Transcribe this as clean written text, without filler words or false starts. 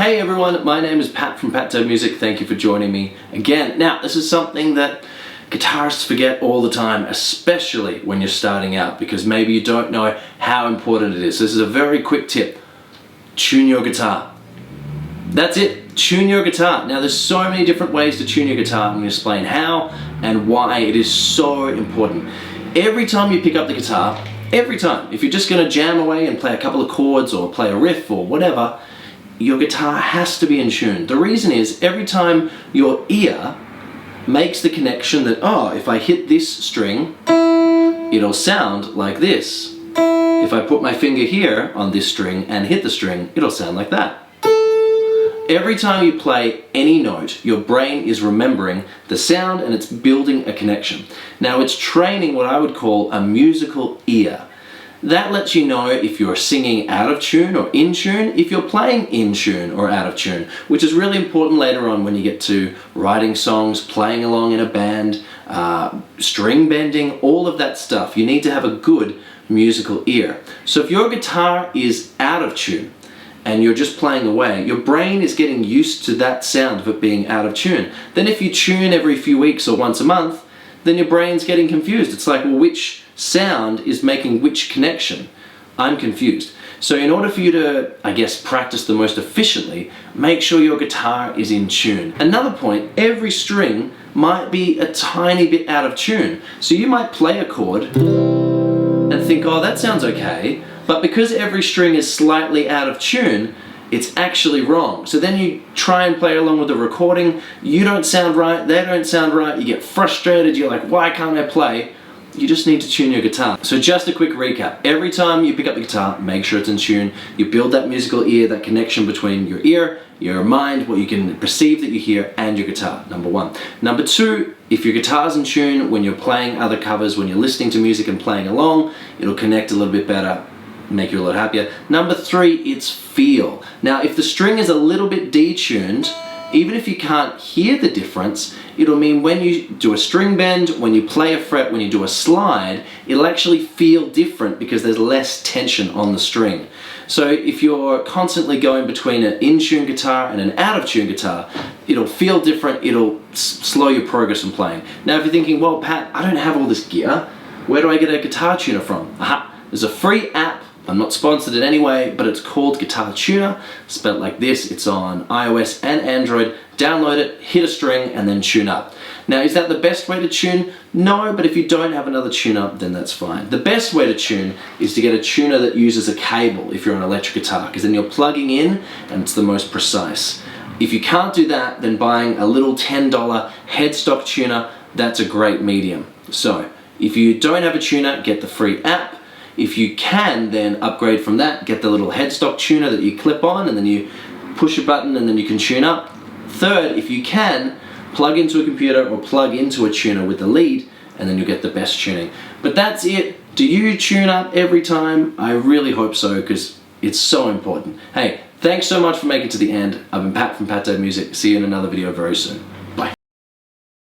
Hey everyone, my name is Pat from Pat Music. Thank you for joining me again. Now, this is something that guitarists forget all the time, especially when you're starting out, because maybe you don't know how important it is. This is a very quick tip. Tune your guitar. That's it. Tune your guitar. Now, there's so many different ways to tune your guitar. I'm going to explain how and why it is so important. Every time you pick up the guitar, every time, if you're just going to jam away and play a couple of chords or play a riff or whatever, your guitar has to be in tune. The reason is, every time your ear makes the connection that, oh, if I hit this string, it'll sound like this. If I put my finger here on this string and hit the string, it'll sound like that. Every time you play any note, your brain is remembering the sound and it's building a connection. Now, it's training what I would call a musical ear. That lets you know if you're singing out of tune or in tune, if you're playing in tune or out of tune, which is really important later on when you get to writing songs, playing along in a band, string bending, all of that stuff. You need to have a good musical ear. So if your guitar is out of tune and you're just playing away, your brain is getting used to that sound of it being out of tune. Then if you tune every few weeks or once a month, then your brain's getting confused. It's like, well, which sound is making which connection? I'm confused. So in order for you to, I guess, practice the most efficiently, make sure your guitar is in tune. Another point, every string might be a tiny bit out of tune. So you might play a chord and think, oh, that sounds okay, but because every string is slightly out of tune, it's actually wrong. So then you try and play along with the recording, you don't sound right, they don't sound right, you get frustrated, you're like, why can't I play? You just need to tune your guitar. So just a quick recap. Every time you pick up the guitar, make sure it's in tune. You build that musical ear, that connection between your ear, your mind, what you can perceive that you hear, and your guitar, number one. Number two, if your guitar's in tune, when you're playing other covers, when you're listening to music and playing along, it'll connect a little bit better, make you a lot happier. Number three, it's feel. Now, if the string is a little bit detuned, even if you can't hear the difference, it'll mean when you do a string bend, when you play a fret, when you do a slide, it'll actually feel different because there's less tension on the string. So if you're constantly going between an in-tune guitar and an out-of-tune guitar, it'll feel different, it'll slow your progress in playing. Now, if you're thinking, well, Pat, I don't have all this gear, where do I get a guitar tuner from? Aha, there's a free app. I'm not sponsored in any way, but it's called Guitar Tuner, spelled like this. It's on iOS and Android. Download it, hit a string, and then tune up. Now, is that the best way to tune? No, but if you don't have another tune-up, then that's fine. The best way to tune is to get a tuner that uses a cable if you're an electric guitar, because then you're plugging in and it's the most precise. If you can't do that, then buying a little $10 headstock tuner, that's a great medium. So, if you don't have a tuner, get the free app. If you can, then upgrade from that, get the little headstock tuner that you clip on and then you push a button and then you can tune up. Third, if you can, plug into a computer or plug into a tuner with the lead and then you'll get the best tuning. But that's it. Do you tune up every time? I really hope so, because it's so important. Hey, thanks so much for making it to the end. I've been Pat from Pat Music. See you in another video very soon.